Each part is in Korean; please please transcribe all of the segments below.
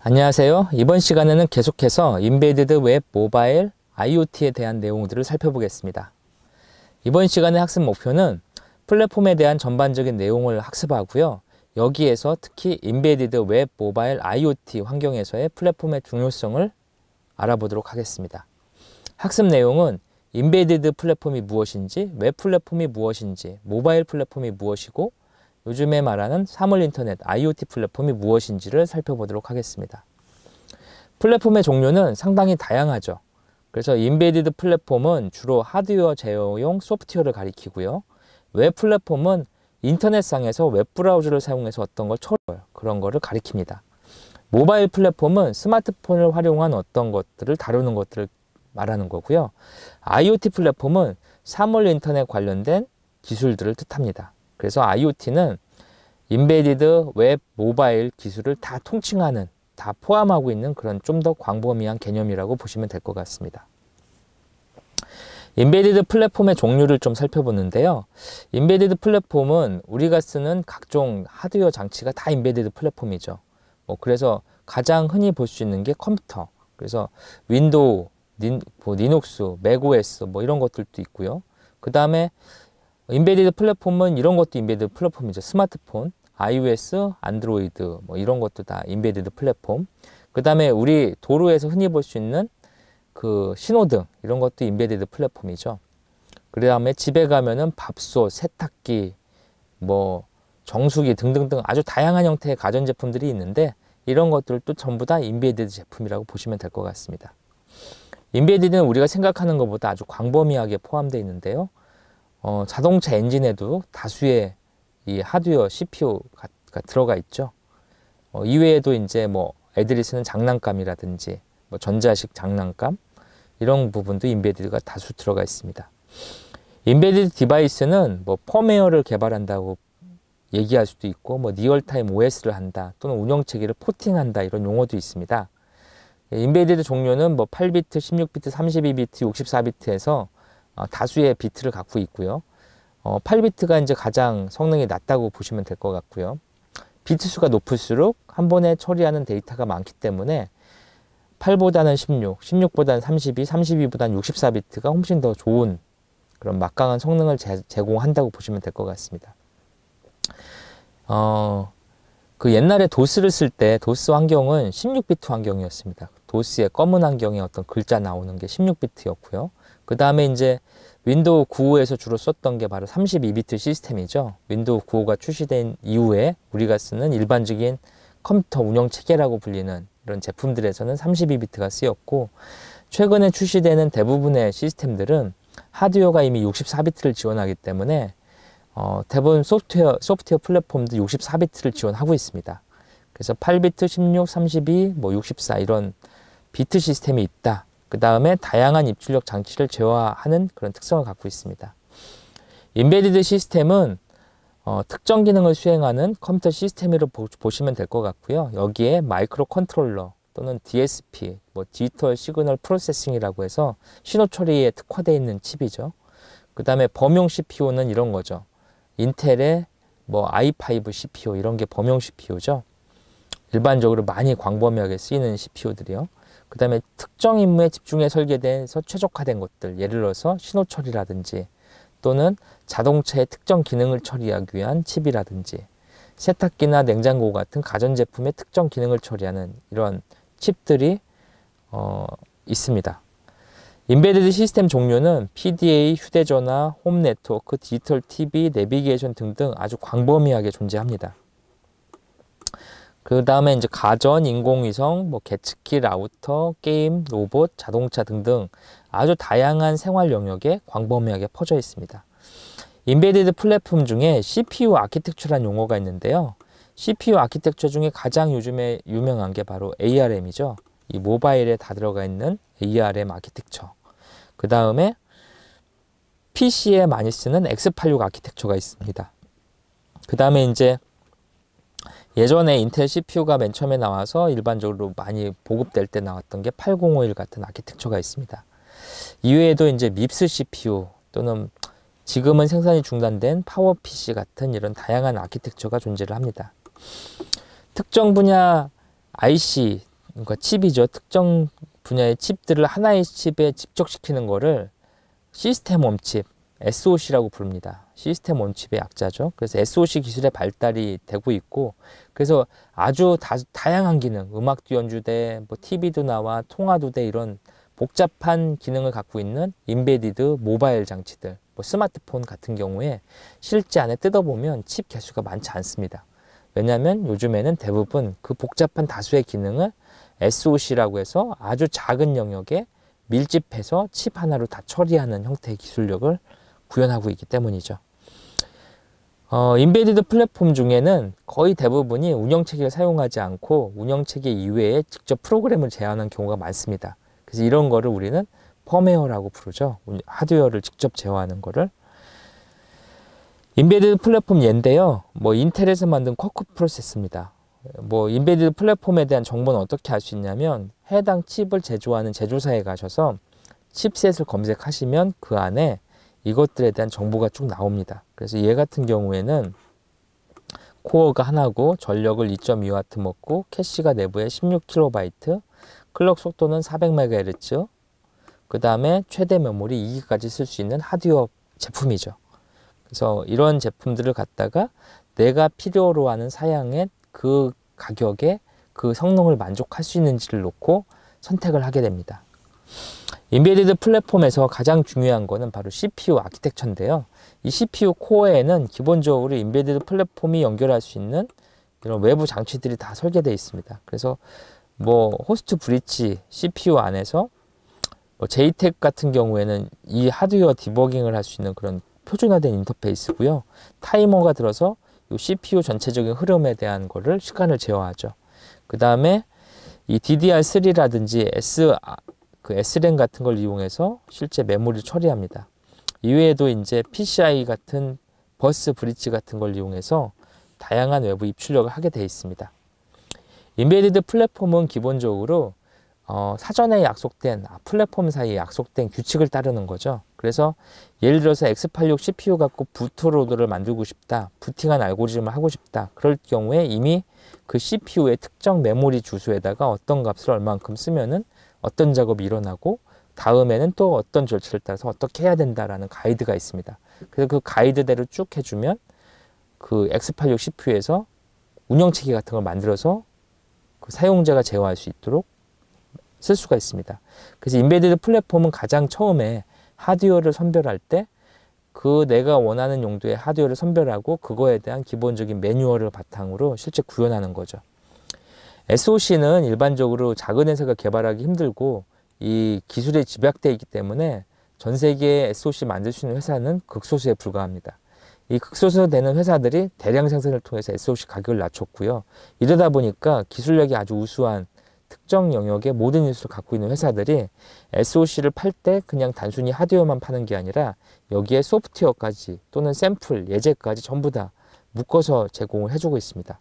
안녕하세요. 이번 시간에는 계속해서 인베디드 웹 모바일 IoT에 대한 내용들을 살펴보겠습니다. 이번 시간의 학습 목표는 플랫폼에 대한 전반적인 내용을 학습하고요. 여기에서 특히 인베디드 웹 모바일 IoT 환경에서의 플랫폼의 중요성을 알아보도록 하겠습니다. 학습 내용은 인베디드 플랫폼이 무엇인지, 웹 플랫폼이 무엇인지, 모바일 플랫폼이 무엇이고, 요즘에 말하는 사물 인터넷 IoT 플랫폼이 무엇인지를 살펴보도록 하겠습니다. 플랫폼의 종류는 상당히 다양하죠. 그래서 인베디드 플랫폼은 주로 하드웨어 제어용 소프트웨어를 가리키고요. 웹 플랫폼은 인터넷상에서 웹브라우저를 사용해서 어떤 걸 처리해요. 그런 거를 가리킵니다. 모바일 플랫폼은 스마트폰을 활용한 어떤 것들을 다루는 것들을 말하는 거고요. IoT 플랫폼은 사물 인터넷 관련된 기술들을 뜻합니다. 그래서 IoT는 인베디드 웹 모바일 기술을 다 통칭하는, 다 포함하고 있는 그런 좀 더 광범위한 개념이라고 보시면 될 것 같습니다. 인베디드 플랫폼의 종류를 좀 살펴보는데요. 인베디드 플랫폼은 우리가 쓰는 각종 하드웨어 장치가 다 인베디드 플랫폼이죠. 그래서 가장 흔히 볼 수 있는 게 컴퓨터. 그래서 윈도우, 리눅스, 맥OS 이런 것들도 있고요. 그 다음에 인베디드 플랫폼은 이런 것도 인베디드 플랫폼이죠. 스마트폰, iOS, 안드로이드 이런 것도 다 인베디드 플랫폼. 그 다음에 우리 도로에서 흔히 볼 수 있는 그 신호등 이런 것도 인베디드 플랫폼이죠. 그 다음에 집에 가면은 밥솥, 세탁기, 정수기 등등등 아주 다양한 형태의 가전제품들이 있는데 이런 것들도 전부 다 인베디드 제품이라고 보시면 될 것 같습니다. 인베디드는 우리가 생각하는 것보다 아주 광범위하게 포함되어 있는데요. 자동차 엔진에도 다수의 이 하드웨어 CPU가 들어가 있죠. 이외에도 이제 애들이 쓰는 장난감이라든지 전자식 장난감 이런 부분도 인베디드가 다수 들어가 있습니다. 인베디드 디바이스는 펌웨어를 개발한다고 얘기할 수도 있고 리얼타임 OS를 한다 또는 운영체계를 포팅한다 이런 용어도 있습니다. 인베디드 종류는 8비트, 16비트, 32비트, 64비트에서 다수의 비트를 갖고 있고요. 8비트가 이제 가장 성능이 낮다고 보시면 될 것 같고요. 비트 수가 높을수록 한 번에 처리하는 데이터가 많기 때문에 8보다는 16, 16보다는 32, 32보다는 64비트가 훨씬 더 좋은 그런 막강한 성능을 제공한다고 보시면 될 것 같습니다. 그 옛날에 도스를 쓸 때 도스 환경은 16비트 환경이었습니다. 도스의 검은 환경에 어떤 글자 나오는 게 16비트였고요. 그 다음에 이제 윈도우 95에서 주로 썼던 게 바로 32비트 시스템이죠. 윈도우 95가 출시된 이후에 우리가 쓰는 일반적인 컴퓨터 운영 체계라고 불리는 이런 제품들에서는 32비트가 쓰였고, 최근에 출시되는 대부분의 시스템들은 하드웨어가 이미 64비트를 지원하기 때문에 대부분 소프트웨어 플랫폼도 64비트를 지원하고 있습니다. 그래서 8비트, 16, 32, 64 이런 비트 시스템이 있다. 그 다음에 다양한 입출력 장치를 제어하는 그런 특성을 갖고 있습니다. 인베디드 시스템은 특정 기능을 수행하는 컴퓨터 시스템으로 보시면 될 것 같고요. 여기에 마이크로 컨트롤러 또는 DSP, 디지털 시그널 프로세싱이라고 해서 신호 처리에 특화되어 있는 칩이죠. 그 다음에 범용 CPU는 이런 거죠. 인텔의 i5 CPU 이런 게 범용 CPU죠. 일반적으로 많이 광범위하게 쓰이는 CPU들이요. 그 다음에 특정 임무에 집중해 설계돼서 최적화된 것들, 예를 들어서 신호 처리라든지 또는 자동차의 특정 기능을 처리하기 위한 칩이라든지 세탁기나 냉장고 같은 가전제품의 특정 기능을 처리하는 이런 칩들이 있습니다. 인베디드 시스템 종류는 PDA, 휴대전화, 홈 네트워크, 디지털 TV, 내비게이션 등등 아주 광범위하게 존재합니다. 그 다음에 이제 가전, 인공위성, 계측기, 라우터, 게임, 로봇, 자동차 등등 아주 다양한 생활 영역에 광범위하게 퍼져 있습니다. 인베디드 플랫폼 중에 CPU 아키텍처라는 용어가 있는데요. CPU 아키텍처 중에 가장 요즘에 유명한 게 바로 ARM이죠. 이 모바일에 다 들어가 있는 ARM 아키텍처. 그 다음에 PC에 많이 쓰는 X86 아키텍처가 있습니다. 그 다음에 이제 예전에 인텔 CPU가 맨 처음에 나와서 일반적으로 많이 보급될 때 나왔던 게 8051 같은 아키텍처가 있습니다. 이외에도 이제 밉스 CPU 또는 지금은 생산이 중단된 파워PC 같은 이런 다양한 아키텍처가 존재를 합니다. 특정 분야 IC 그러니까 칩이죠. 특정 분야의 칩들을 하나의 칩에 집적시키는 거를 시스템 온 칩, SoC라고 부릅니다. 시스템 온 칩의 약자죠. 그래서 SoC 기술의 발달이 되고 있고, 그래서 아주 다양한 기능, 음악도 연주돼, 뭐 TV도 나와, 통화도 돼, 이런 복잡한 기능을 갖고 있는 인베디드 모바일 장치들, 뭐 스마트폰 같은 경우에 실제 안에 뜯어보면 칩 개수가 많지 않습니다. 왜냐하면 요즘에는 대부분 그 복잡한 다수의 기능을 SoC라고 해서 아주 작은 영역에 밀집해서 칩 하나로 다 처리하는 형태의 기술력을 구현하고 있기 때문이죠. 인베디드 플랫폼 중에는 거의 대부분이 운영체계를 사용하지 않고 운영체계 이외에 직접 프로그램을 제어하는 경우가 많습니다. 그래서 이런 거를 우리는 펌웨어라고 부르죠. 하드웨어를 직접 제어하는 거를. 인베디드 플랫폼 예인데요. 뭐 인텔에서 만든 쿼크 프로세서입니다. 뭐 인베디드 플랫폼에 대한 정보는 어떻게 알 수 있냐면 해당 칩을 제조하는 제조사에 가셔서 칩셋을 검색하시면 그 안에 이것들에 대한 정보가 쭉 나옵니다. 그래서 얘 같은 경우에는 코어가 하나고 전력을 2.2W 먹고 캐시가 내부에 16KB, 클럭 속도는 400MHz, 그 다음에 최대 메모리 2기까지 쓸 수 있는 하드웨어 제품이죠. 그래서 이런 제품들을 갖다가 내가 필요로 하는 사양의 그 가격에 그 성능을 만족할 수 있는지를 놓고 선택을 하게 됩니다. 인베디드 플랫폼에서 가장 중요한 거는 바로 CPU 아키텍처인데요. 이 CPU 코어에는 기본적으로 인베디드 플랫폼이 연결할 수 있는 이런 외부 장치들이 다 설계되어 있습니다. 그래서 뭐 호스트 브릿지 CPU 안에서 뭐 JTAG 같은 경우에는 이 하드웨어 디버깅을 할 수 있는 그런 표준화된 인터페이스고요. 타이머가 들어서 이 CPU 전체적인 흐름에 대한 거를 시간을 제어하죠. 그 다음에 이 DDR3라든지 SRAM 같은 걸 이용해서 실제 메모리를 처리합니다. 이외에도 이제 PCI 같은 버스 브릿지 같은 걸 이용해서 다양한 외부 입출력을 하게 되어 있습니다. 인베디드 플랫폼은 기본적으로 사전에 약속된 플랫폼 사이에 약속된 규칙을 따르는 거죠. 그래서 예를 들어서 x86 CPU 갖고 부트로드를 만들고 싶다, 부팅한 알고리즘을 하고 싶다, 그럴 경우에 이미 그 CPU의 특정 메모리 주소에다가 어떤 값을 얼만큼 쓰면은 어떤 작업이 일어나고 다음에는 또 어떤 절차를 따라서 어떻게 해야 된다라는 가이드가 있습니다. 그래서 그 가이드대로 쭉 해주면 그 x86 CPU에서 운영체계 같은 걸 만들어서 그 사용자가 제어할 수 있도록 쓸 수가 있습니다. 그래서 인베디드 플랫폼은 가장 처음에 하드웨어를 선별할 때 그 내가 원하는 용도의 하드웨어를 선별하고 그거에 대한 기본적인 매뉴얼을 바탕으로 실제 구현하는 거죠. SoC는 일반적으로 작은 회사가 개발하기 힘들고 이 기술에 집약되어 있기 때문에 전 세계에 SoC 만들 수 있는 회사는 극소수에 불과합니다. 이 극소수 되는 회사들이 대량 생산을 통해서 SoC 가격을 낮췄고요. 이러다 보니까 기술력이 아주 우수한 특정 영역의 모든 기술을 갖고 있는 회사들이 SoC를 팔 때 그냥 단순히 하드웨어만 파는 게 아니라 여기에 소프트웨어까지 또는 샘플, 예제까지 전부 다 묶어서 제공을 해주고 있습니다.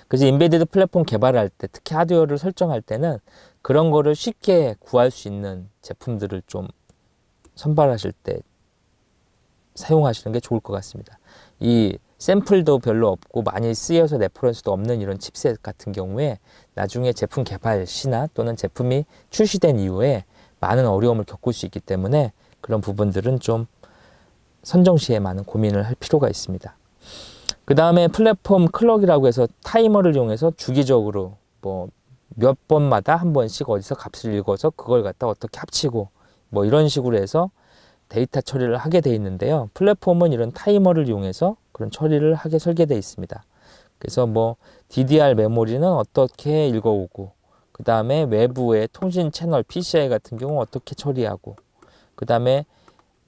그래서 인베디드 플랫폼 개발할 때, 특히 하드웨어를 설정할 때는 그런 거를 쉽게 구할 수 있는 제품들을 좀 선발하실 때 사용하시는 게 좋을 것 같습니다. 이 샘플도 별로 없고 많이 쓰여서 레퍼런스도 없는 이런 칩셋 같은 경우에 나중에 제품 개발 시나 또는 제품이 출시된 이후에 많은 어려움을 겪을 수 있기 때문에 그런 부분들은 좀 선정 시에 많은 고민을 할 필요가 있습니다. 그 다음에 플랫폼 클럭이라고 해서 타이머를 이용해서 주기적으로 뭐 몇 번마다 한 번씩 어디서 값을 읽어서 그걸 갖다 어떻게 합치고 뭐 이런 식으로 해서 데이터 처리를 하게 돼 있는데요. 플랫폼은 이런 타이머를 이용해서 그런 처리를 하게 설계되어 있습니다. 그래서 뭐 DDR 메모리는 어떻게 읽어오고, 그 다음에 외부의 통신 채널 PCI 같은 경우 어떻게 처리하고, 그 다음에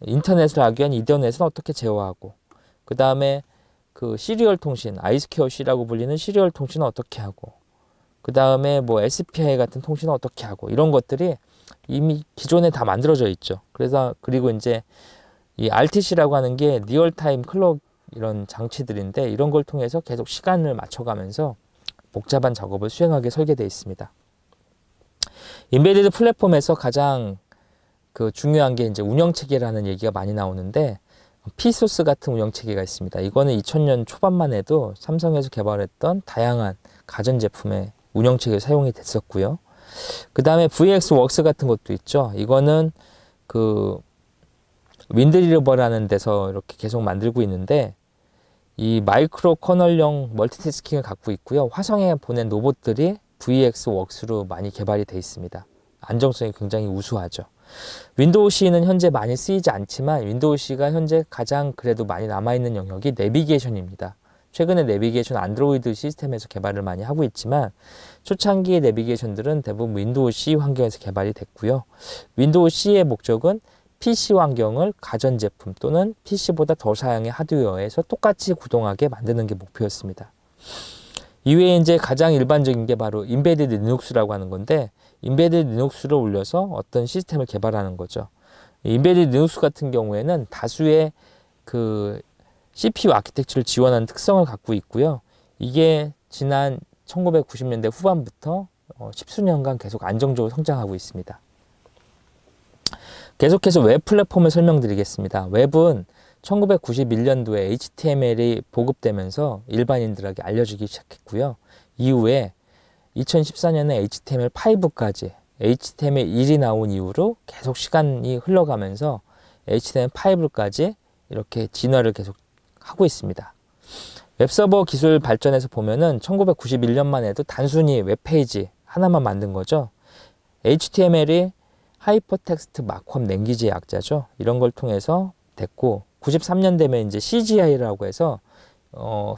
인터넷을 하기 위한 이더넷은 어떻게 제어하고, 그 다음에 그 시리얼 통신, 아이스퀘어 C라고 불리는 시리얼 통신은 어떻게 하고, 그 다음에 뭐 SPI 같은 통신은 어떻게 하고, 이런 것들이 이미 기존에 다 만들어져 있죠. 그래서 그리고 이제 이 RTC라고 하는 게 리얼타임 클럭 이런 장치들인데 이런 걸 통해서 계속 시간을 맞춰가면서 복잡한 작업을 수행하게 설계되어 있습니다. 인베디드 플랫폼에서 가장 그 중요한 게 이제 운영체계라는 얘기가 많이 나오는데 피소스 같은 운영체계가 있습니다. 이거는 2000년 초반만 해도 삼성에서 개발했던 다양한 가전제품에 운영체계 사용이 됐었고요. 그 다음에 VxWorks 같은 것도 있죠. 이거는 그 윈드리버라는 데서 이렇게 계속 만들고 있는데 이 마이크로 커널형 멀티태스킹을 갖고 있고요. 화성에 보낸 로봇들이 VxWorks로 많이 개발이 되어 있습니다. 안정성이 굉장히 우수하죠. 윈도우 C는 현재 많이 쓰이지 않지만 윈도우 C가 현재 가장 그래도 많이 남아있는 영역이 내비게이션입니다. 최근에 내비게이션 안드로이드 시스템에서 개발을 많이 하고 있지만 초창기의 내비게이션들은 대부분 윈도우 C 환경에서 개발이 됐고요. 윈도우 C의 목적은 PC 환경을 가전제품 또는 PC보다 더 사양의 하드웨어에서 똑같이 구동하게 만드는 게 목표였습니다. 이외에 이제 가장 일반적인 게 바로 인베디드 리눅스라고 하는 건데 인베디드 리눅스를 올려서 어떤 시스템을 개발하는 거죠. 인베디드 리눅스 같은 경우에는 다수의 그 CPU 아키텍처를 지원하는 특성을 갖고 있고요. 이게 지난 1990년대 후반부터 십수년간 계속 안정적으로 성장하고 있습니다. 계속해서 웹 플랫폼을 설명드리겠습니다. 웹은 1991년도에 HTML이 보급되면서 일반인들에게 알려지기 시작했고요. 이후에 2014년에 HTML5까지 HTML1이 나온 이후로 계속 시간이 흘러가면서 HTML5까지 이렇게 진화를 계속 하고 있습니다. 웹서버 기술 발전에서 보면은 1991년만 해도 단순히 웹페이지 하나만 만든 거죠. HTML이 하이퍼텍스트 마크업 랭귀지의 약자죠. 이런 걸 통해서 됐고 93년 되면 이제 CGI라고 해서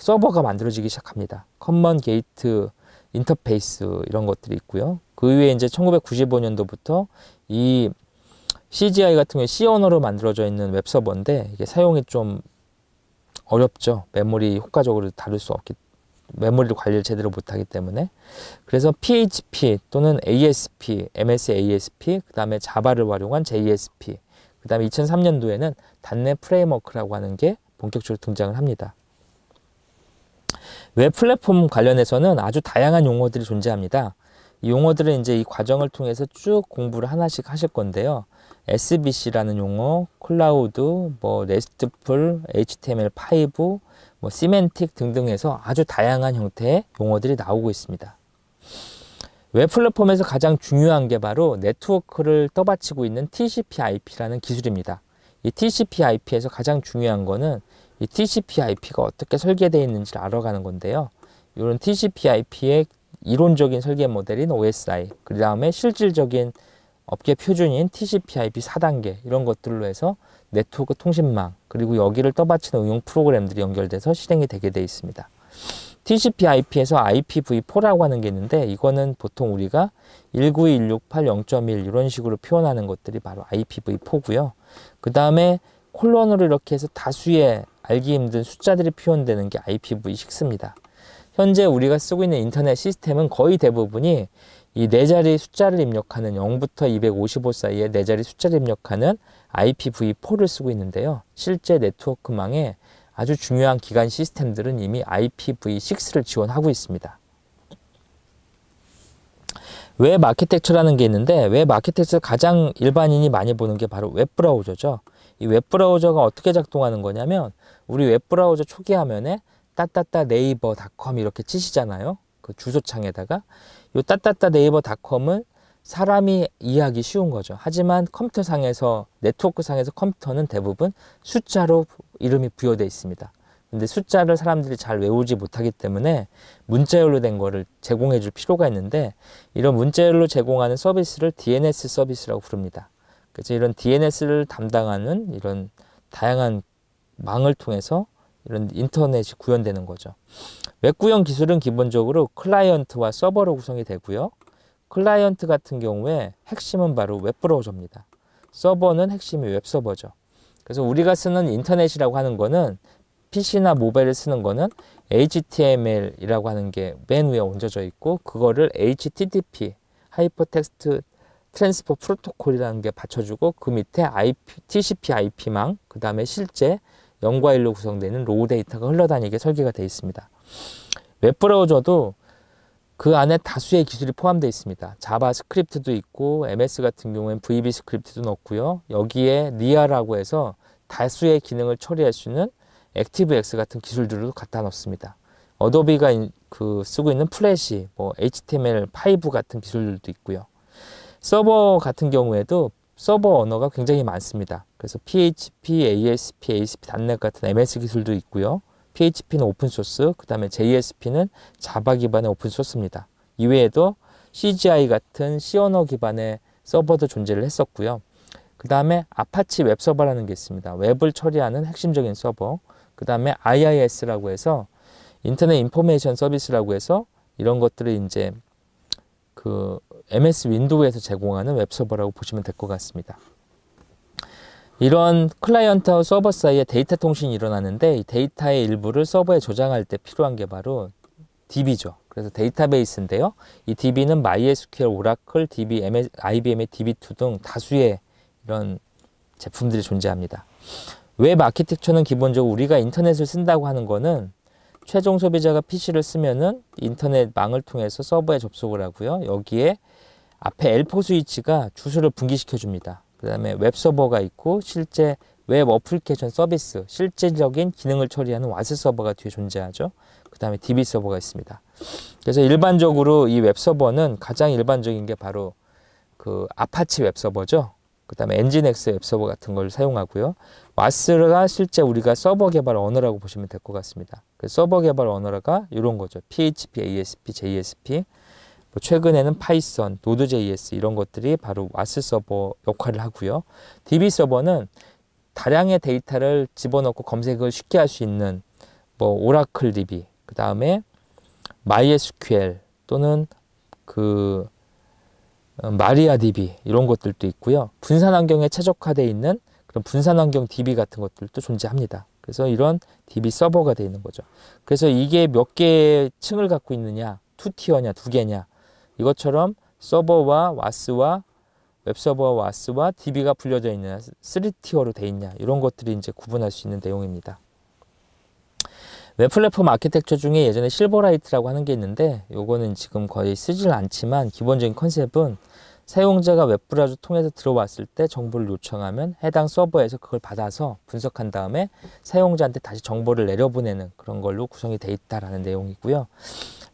서버가 만들어지기 시작합니다. 커먼 게이트 인터페이스 이런 것들이 있고요. 그 이후에 이제 1995년도부터 이 CGI 같은 경우에 C 언어로 만들어져 있는 웹서버인데 이게 사용이 좀 어렵죠. 메모리 효과적으로 다룰 수 없기 메모리를 관리를 제대로 못하기 때문에 그래서 PHP 또는 ASP, MS ASP 그 다음에 자바를 활용한 JSP 그 다음에 2003년도에는 닷넷 프레임워크라고 하는 게 본격적으로 등장을 합니다. 웹 플랫폼 관련해서는 아주 다양한 용어들이 존재합니다. 이 용어들은 이제 이 과정을 통해서 쭉 공부를 하나씩 하실 건데요. SBC라는 용어, 클라우드, 뭐 레스트풀, HTML5, 뭐 시멘틱 등등 해서 아주 다양한 형태의 용어들이 나오고 있습니다. 웹 플랫폼에서 가장 중요한 게 바로 네트워크를 떠받치고 있는 TCP/IP라는 기술입니다. 이 TCP/IP에서 가장 중요한 거는 이 TCP/IP가 어떻게 설계되어 있는지를 알아가는 건데요. 이런 TCP/IP의 이론적인 설계 모델인 OSI, 그 다음에 실질적인 업계 표준인 TCP/IP 4단계 이런 것들로 해서 네트워크 통신망 그리고 여기를 떠받치는 응용 프로그램들이 연결돼서 실행이 되게 되어 있습니다. TCP/IP에서 IPv4라고 하는 게 있는데 이거는 보통 우리가 192.168.0.1 이런 식으로 표현하는 것들이 바로 IPv4고요. 그 다음에 콜론으로 이렇게 해서 다수의 알기 힘든 숫자들이 표현되는 게 IPv6입니다. 현재 우리가 쓰고 있는 인터넷 시스템은 거의 대부분이 이 네 자리 숫자를 입력하는 0부터 255 사이에 네 자리 숫자를 입력하는 IPv4를 쓰고 있는데요. 실제 네트워크망에 아주 중요한 기간 시스템들은 이미 IPv6를 지원하고 있습니다. 웹 아키텍처라는 게 있는데 웹 아키텍처 가장 일반인이 많이 보는 게 바로 웹브라우저죠. 이 웹브라우저가 어떻게 작동하는 거냐면 우리 웹브라우저 초기 화면에 따따따 네이버닷컴 이렇게 치시잖아요. 그 주소창에다가 요 따따따 네이버닷컴은 사람이 이해하기 쉬운 거죠. 하지만 컴퓨터상에서 네트워크상에서 컴퓨터는 대부분 숫자로 이름이 부여되어 있습니다. 근데 숫자를 사람들이 잘 외우지 못하기 때문에 문자열로 된 거를 제공해 줄 필요가 있는데 이런 문자열로 제공하는 서비스를 DNS 서비스라고 부릅니다. 그래서 이런 DNS를 담당하는 이런 다양한 망을 통해서 이런 인터넷이 구현되는 거죠. 웹 구현 기술은 기본적으로 클라이언트와 서버로 구성이 되고요. 클라이언트 같은 경우에 핵심은 바로 웹브라우저입니다. 서버는 핵심이 웹서버죠. 그래서 우리가 쓰는 인터넷이라고 하는 거는 PC나 모바일을 쓰는 거는 HTML이라고 하는 게 맨 위에 얹어져 있고 그거를 HTTP, 하이퍼텍스트 트랜스퍼 프로토콜이라는 게 받쳐주고 그 밑에 TCP/IP망, 그 다음에 실제 0과 1로 구성되는 로우 데이터가 흘러다니게 설계가 되어 있습니다. 웹브라우저도 그 안에 다수의 기술이 포함되어 있습니다. 자바스크립트도 있고 MS 같은 경우에는 VB 스크립트도 넣고요. 여기에 니아라고 해서 다수의 기능을 처리할 수 있는 액티브엑스 같은 기술들도 갖다 넣습니다. 어도비가 쓰고 있는 플래시, 뭐 HTML5 같은 기술들도 있고요. 서버 같은 경우에도 서버 언어가 굉장히 많습니다. 그래서 PHP, ASP, ASP.NET 같은 MS 기술도 있고요. PHP는 오픈소스, 그 다음에 JSP는 자바 기반의 오픈소스입니다. 이외에도 CGI 같은 C 언어 기반의 서버도 존재를 했었고요. 그 다음에 아파치 웹서버라는 게 있습니다. 웹을 처리하는 핵심적인 서버. 그 다음에 IIS라고 해서 인터넷 인포메이션 서비스라고 해서 이런 것들을 이제 그 MS 윈도우에서 제공하는 웹서버라고 보시면 될 것 같습니다. 이런 클라이언트와 서버 사이에 데이터 통신이 일어나는데 이 데이터의 일부를 서버에 저장할 때 필요한 게 바로 DB죠. 그래서 데이터베이스인데요. 이 DB는 MySQL, 오라클, DB, IBM의 DB2 등 다수의 이런 제품들이 존재합니다. 웹 아키텍처는 기본적으로 우리가 인터넷을 쓴다고 하는 거는 최종 소비자가 PC를 쓰면은 인터넷 망을 통해서 서버에 접속을 하고요. 여기에 앞에 L4 스위치가 주소를 분기시켜 줍니다. 그 다음에 웹 서버가 있고 실제 웹 어플리케이션 서비스, 실질적인 기능을 처리하는 와스 서버가 뒤에 존재하죠. 그 다음에 DB 서버가 있습니다. 그래서 일반적으로 이 웹 서버는 가장 일반적인 게 바로 그 아파치 웹 서버죠. 그 다음에 엔진엑스 웹 서버 같은 걸 사용하고요. 와스가 실제 우리가 서버 개발 언어라고 보시면 될 것 같습니다. 그 서버 개발 언어가 이런 거죠. PHP, ASP, JSP, 뭐 최근에는 파이썬, 노드.js 이런 것들이 바로 와스 서버 역할을 하고요. DB 서버는 다량의 데이터를 집어넣고 검색을 쉽게 할 수 있는 뭐 오라클 DB, 그 다음에 MySQL 또는 그 마리아 DB 이런 것들도 있고요. 분산 환경에 최적화되어 있는 그런 분산 환경 DB 같은 것들도 존재합니다. 그래서 이런 DB 서버가 되어 있는 거죠. 그래서 이게 몇 개의 층을 갖고 있느냐, 2티어냐, 2개냐, 이것처럼 서버와 와스와 웹서버와 와스와 DB가 분려져 있느냐, 3티어로 되어 있냐, 이런 것들이 이제 구분할 수 있는 내용입니다. 웹 플랫폼 아키텍처 중에 예전에 실버라이트라고 하는 게 있는데 요거는 지금 거의 쓰질 않지만 기본적인 컨셉은 사용자가 웹브라우저 통해서 들어왔을 때 정보를 요청하면 해당 서버에서 그걸 받아서 분석한 다음에 사용자한테 다시 정보를 내려보내는 그런 걸로 구성이 되어 있다라는 내용이고요.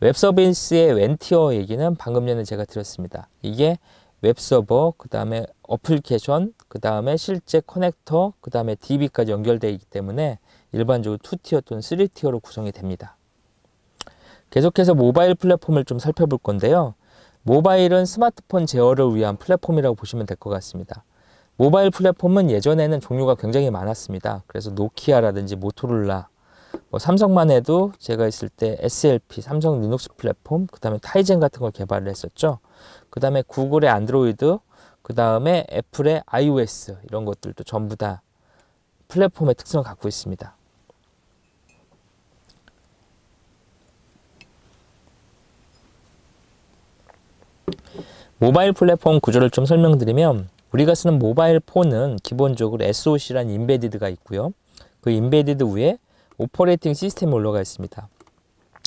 웹 서비스의 웬티어 얘기는 방금 전에 제가 드렸습니다. 이게 웹서버, 그 다음에 어플리케이션, 그 다음에 실제 커넥터, 그 다음에 DB까지 연결되어 있기 때문에 일반적으로 2티어 또는 3티어로 구성이 됩니다. 계속해서 모바일 플랫폼을 좀 살펴볼 건데요. 모바일은 스마트폰 제어를 위한 플랫폼이라고 보시면 될 것 같습니다. 모바일 플랫폼은 예전에는 종류가 굉장히 많았습니다. 그래서 노키아라든지 모토로라, 뭐 삼성만 해도 제가 있을 때 SLP, 삼성 리눅스 플랫폼, 그 다음에 타이젠 같은 걸 개발을 했었죠. 그 다음에 구글의 안드로이드, 그 다음에 애플의 iOS 이런 것들도 전부 다 플랫폼의 특성을 갖고 있습니다. 모바일 플랫폼 구조를 좀 설명드리면 우리가 쓰는 모바일 폰은 기본적으로 SoC라는 인베디드가 있고요. 그 인베디드 위에 오퍼레이팅 시스템이 올라가 있습니다.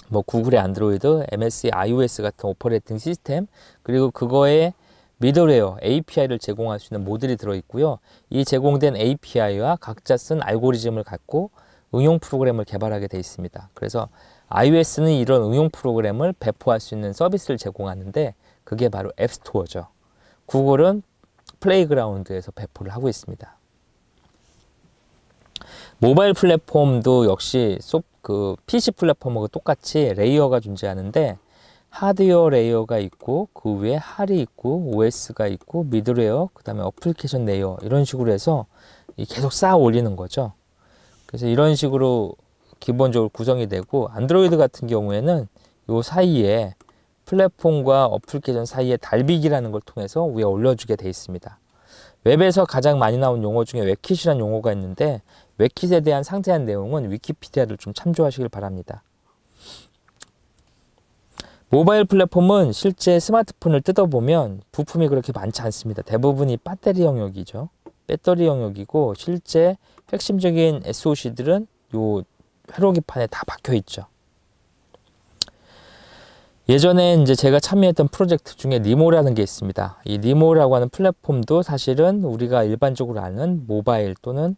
뭐 구글의 안드로이드, MS의 iOS 같은 오퍼레이팅 시스템, 그리고 그거에 미들웨어, API를 제공할 수 있는 모듈이 들어있고요. 이 제공된 API와 각자 쓴 알고리즘을 갖고 응용 프로그램을 개발하게 되어 있습니다. 그래서 iOS는 이런 응용 프로그램을 배포할 수 있는 서비스를 제공하는데 그게 바로 앱스토어죠. 구글은 플레이그라운드에서 배포를 하고 있습니다. 모바일 플랫폼도 역시 그 PC 플랫폼하고 똑같이 레이어가 존재하는데 하드웨어 레이어가 있고 그 위에 할이 있고 OS가 있고 미드웨어, 그 다음에 어플리케이션 레이어 이런 식으로 해서 계속 쌓아 올리는 거죠. 그래서 이런 식으로 기본적으로 구성이 되고 안드로이드 같은 경우에는 요 사이에 플랫폼과 어플리케이션 사이에 달비기라는 걸 통해서 위에 올려주게 되어 있습니다. 웹에서 가장 많이 나온 용어 중에 웹킷이라는 용어가 있는데 웹킷에 대한 상세한 내용은 위키피디아를 좀 참조하시길 바랍니다. 모바일 플랫폼은 실제 스마트폰을 뜯어보면 부품이 그렇게 많지 않습니다. 대부분이 배터리 영역이죠. 배터리 영역이고 실제 핵심적인 SoC들은 요 회로기판에 다 박혀 있죠. 예전에 이제 제가 참여했던 프로젝트 중에 니모라는 게 있습니다. 이 니모라고 하는 플랫폼도 사실은 우리가 일반적으로 아는 모바일 또는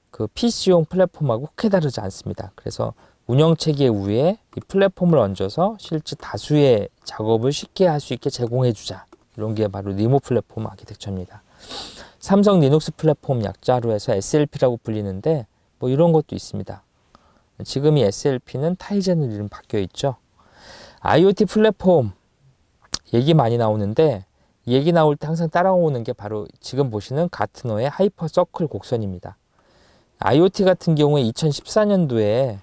그 PC용 플랫폼하고 크게 다르지 않습니다. 그래서 운영체계 위에 이 플랫폼을 얹어서 실제 다수의 작업을 쉽게 할 수 있게 제공해 주자. 이런 게 바로 니모 플랫폼 아키텍처입니다. 삼성 리눅스 플랫폼 약자로 해서 SLP라고 불리는데 뭐 이런 것도 있습니다. 지금 이 SLP는 타이젠으로 이름 바뀌어 있죠. IoT 플랫폼 얘기 많이 나오는데 얘기 나올 때 항상 따라오는 게 바로 지금 보시는 가트너의 하이퍼 서클 곡선입니다. IoT 같은 경우에 2014년도에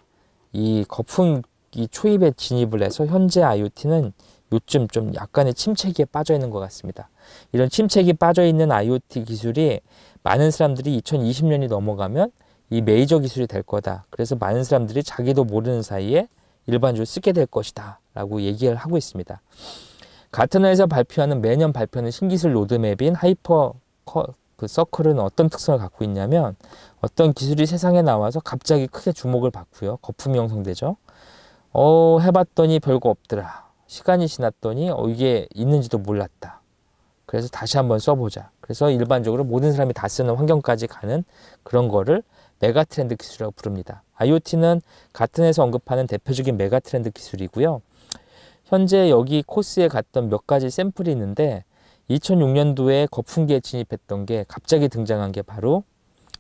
이 거품이 초입에 진입을 해서 현재 IoT는 요즘 좀 약간의 침체기에 빠져 있는 것 같습니다. 이런 침체기에 빠져 있는 IoT 기술이 많은 사람들이 2020년이 넘어가면 이 메이저 기술이 될 거다. 그래서 많은 사람들이 자기도 모르는 사이에 일반적으로 쓰게 될 것이다 라고 얘기를 하고 있습니다. 가트너에서 발표하는 매년 발표하는 신기술 로드맵인 하이퍼 서클은 어떤 특성을 갖고 있냐면 어떤 기술이 세상에 나와서 갑자기 크게 주목을 받고요. 거품이 형성되죠. 해봤더니 별거 없더라. 시간이 지났더니 이게 있는지도 몰랐다. 그래서 다시 한번 써보자. 그래서 일반적으로 모든 사람이 다 쓰는 환경까지 가는 그런 거를 메가트렌드 기술이라고 부릅니다. IoT는 가트너에서 언급하는 대표적인 메가트렌드 기술이고요. 현재 여기 코스에 갔던 몇 가지 샘플이 있는데 2006년도에 거품기에 진입했던 게 갑자기 등장한 게 바로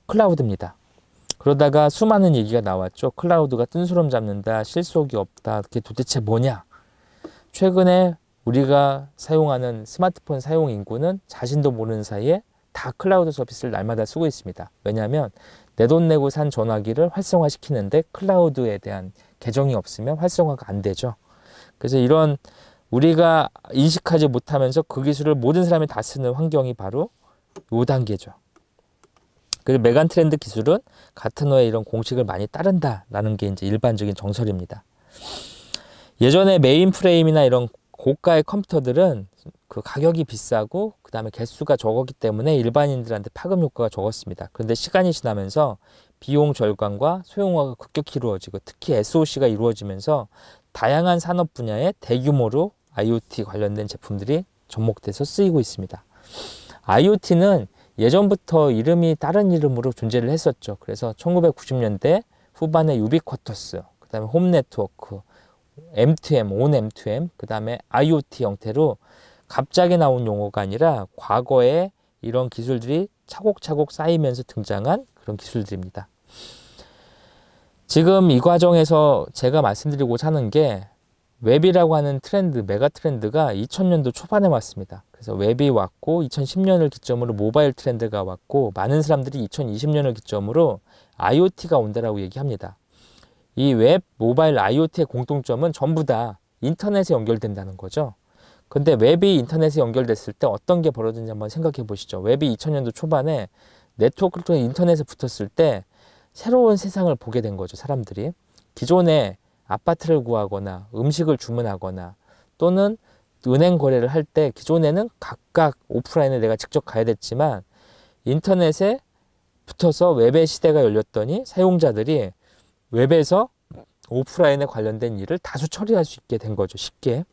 클라우드입니다. 그러다가 수많은 얘기가 나왔죠. 클라우드가 뜬구름 잡는다, 실속이 없다, 그게 도대체 뭐냐? 최근에 우리가 사용하는 스마트폰 사용 인구는 자신도 모르는 사이에 다 클라우드 서비스를 날마다 쓰고 있습니다. 왜냐하면 내 돈 내고 산 전화기를 활성화시키는데 클라우드에 대한 계정이 없으면 활성화가 안 되죠. 그래서 이런 우리가 인식하지 못하면서 그 기술을 모든 사람이 다 쓰는 환경이 바로 요 단계죠. 그리고 메가트렌드 기술은 가트너의 이런 공식을 많이 따른다라는 게 이제 일반적인 정설입니다. 예전에 메인 프레임이나 이런 고가의 컴퓨터들은 그 가격이 비싸고 그 다음에 개수가 적었기 때문에 일반인들한테 파급 효과가 적었습니다. 그런데 시간이 지나면서 비용 절감과 소형화가 급격히 이루어지고 특히 SOC가 이루어지면서 다양한 산업 분야에 대규모로 IoT 관련된 제품들이 접목돼서 쓰이고 있습니다. IoT는 예전부터 이름이 다른 이름으로 존재를 했었죠. 그래서 1990년대 후반에 유비쿼터스, 그 다음에 홈 네트워크, M2M, 온 M2M, 그 다음에 IoT 형태로 갑자기 나온 용어가 아니라 과거에 이런 기술들이 차곡차곡 쌓이면서 등장한 그런 기술들입니다. 지금 이 과정에서 제가 말씀드리고자 하는 게 웹이라고 하는 트렌드, 메가 트렌드가 2000년도 초반에 왔습니다. 그래서 웹이 왔고 2010년을 기점으로 모바일 트렌드가 왔고 많은 사람들이 2020년을 기점으로 IoT가 온다라고 얘기합니다. 이 웹, 모바일, IoT의 공통점은 전부 다 인터넷에 연결된다는 거죠. 근데 웹이 인터넷에 연결됐을 때 어떤 게 벌어지는지 한번 생각해 보시죠. 웹이 2000년도 초반에 네트워크를 통해 인터넷에 붙었을 때 새로운 세상을 보게 된 거죠. 사람들이. 기존에 아파트를 구하거나 음식을 주문하거나 또는 은행 거래를 할 때 기존에는 각각 오프라인에 내가 직접 가야 됐지만 인터넷에 붙어서 웹의 시대가 열렸더니 사용자들이 웹에서 오프라인에 관련된 일을 다수 처리할 수 있게 된 거죠. 쉽게.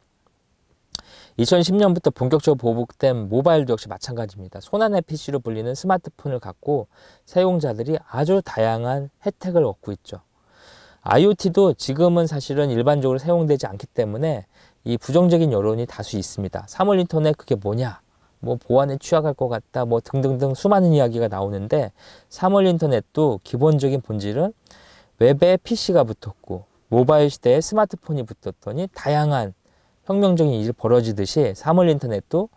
2010년부터 본격적으로 보급된 모바일도 역시 마찬가지입니다. 손안의 PC로 불리는 스마트폰을 갖고 사용자들이 아주 다양한 혜택을 얻고 있죠. IoT도 지금은 사실은 일반적으로 사용되지 않기 때문에 이 부정적인 여론이 다수 있습니다. 사물 인터넷 그게 뭐냐? 뭐 보안에 취약할 것 같다. 뭐 등등등 수많은 이야기가 나오는데 사물 인터넷도 기본적인 본질은 웹에 PC가 붙었고 모바일 시대에 스마트폰이 붙었더니 다양한 혁명적인 일이 벌어지듯이 사물 인터넷도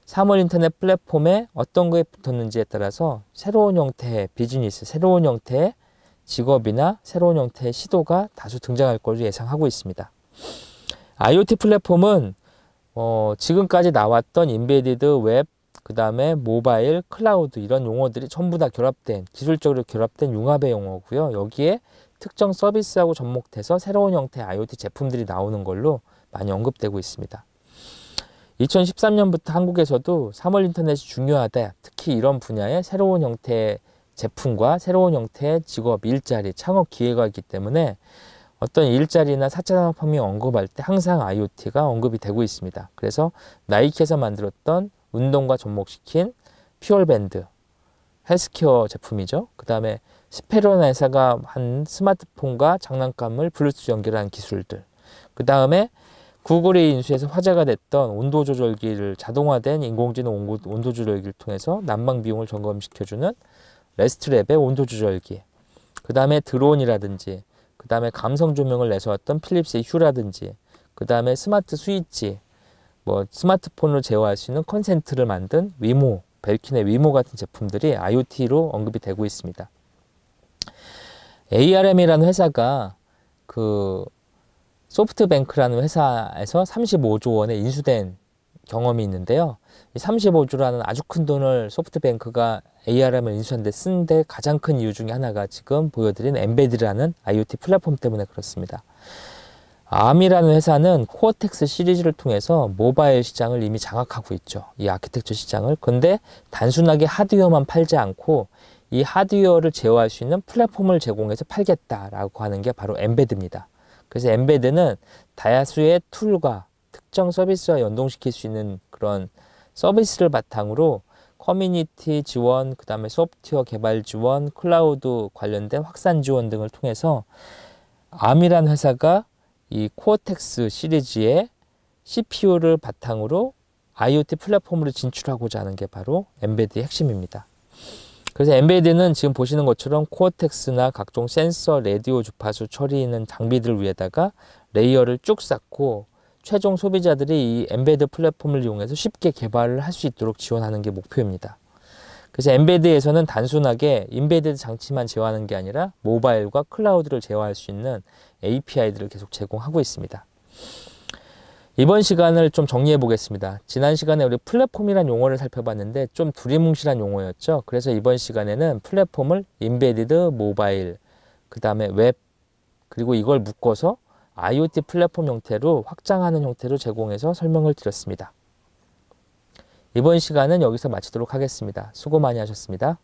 사물 인터넷 플랫폼에 어떤 거에 붙었는지에 따라서 새로운 형태의 비즈니스, 새로운 형태의 직업이나 새로운 형태의 시도가 다수 등장할 걸로 예상하고 있습니다. IoT 플랫폼은 지금까지 나왔던 인베디드 웹, 그 다음에 모바일, 클라우드 이런 용어들이 전부 다 결합된, 기술적으로 결합된 융합의 용어고요. 여기에 특정 서비스하고 접목돼서 새로운 형태의 IoT 제품들이 나오는 걸로 많이 언급되고 있습니다. 2013년부터 한국에서도 사물 인터넷이 중요하다. 특히 이런 분야에 새로운 형태의 제품과 새로운 형태의 직업, 일자리, 창업 기회가 있기 때문에 어떤 일자리나 4차 산업혁명 언급할 때 항상 IoT가 언급이 되고 있습니다. 그래서 나이키에서 만들었던 운동과 접목시킨 퓨얼밴드, 헬스케어 제품이죠. 그 다음에 스페론 회사가 한 스마트폰과 장난감을 블루투스 연결하는 기술들. 그 다음에 구글이 인수해서 화제가 됐던 온도 조절기를 자동화된 인공지능 온도 조절기를 통해서 난방 비용을 점검시켜주는 레스트랩의 온도 조절기. 그 다음에 드론이라든지, 그 다음에 감성 조명을 내세웠던 필립스의 휴라든지, 그 다음에 스마트 스위치, 뭐 스마트폰으로 제어할 수 있는 컨센트를 만든 위모, 벨킨의 위모 같은 제품들이 IoT로 언급이 되고 있습니다. ARM이라는 회사가 그 소프트뱅크라는 회사에서 35조 원에 인수된 경험이 있는데요. 이 35조라는 아주 큰 돈을 소프트뱅크가 ARM을 인수한 데 쓴 데 가장 큰 이유 중에 하나가 지금 보여드린 엠베드라는 IoT 플랫폼 때문에 그렇습니다. ARM이라는 회사는 코어텍스 시리즈를 통해서 모바일 시장을 이미 장악하고 있죠. 이 아키텍처 시장을. 근데 단순하게 하드웨어만 팔지 않고 이 하드웨어를 제어할 수 있는 플랫폼을 제공해서 팔겠다라고 하는 게 바로 엠베드입니다. 그래서 엠베드는 다수의 툴과 특정 서비스와 연동시킬 수 있는 그런 서비스를 바탕으로 커뮤니티 지원, 그 다음에 소프트웨어 개발 지원, 클라우드 관련된 확산 지원 등을 통해서 ARM이라는 회사가 이 코어텍스 시리즈의 CPU를 바탕으로 IoT 플랫폼으로 진출하고자 하는 게 바로 엠베드의 핵심입니다. 그래서 엠베드는 지금 보시는 것처럼 코어텍스나 각종 센서, 라디오 주파수 처리하는 장비들 위에다가 레이어를 쭉 쌓고 최종 소비자들이 이 엠베드 플랫폼을 이용해서 쉽게 개발을 할 수 있도록 지원하는 게 목표입니다. 그래서 엠베드에서는 단순하게 인베디드 장치만 제어하는 게 아니라 모바일과 클라우드를 제어할 수 있는 API들을 계속 제공하고 있습니다. 이번 시간을 좀 정리해 보겠습니다. 지난 시간에 우리 플랫폼이란 용어를 살펴봤는데 좀 두리뭉실한 용어였죠. 그래서 이번 시간에는 플랫폼을 인베디드 모바일, 그 다음에 웹, 그리고 이걸 묶어서 IoT 플랫폼 형태로 확장하는 형태로 제공해서 설명을 드렸습니다. 이번 시간은 여기서 마치도록 하겠습니다. 수고 많이 하셨습니다.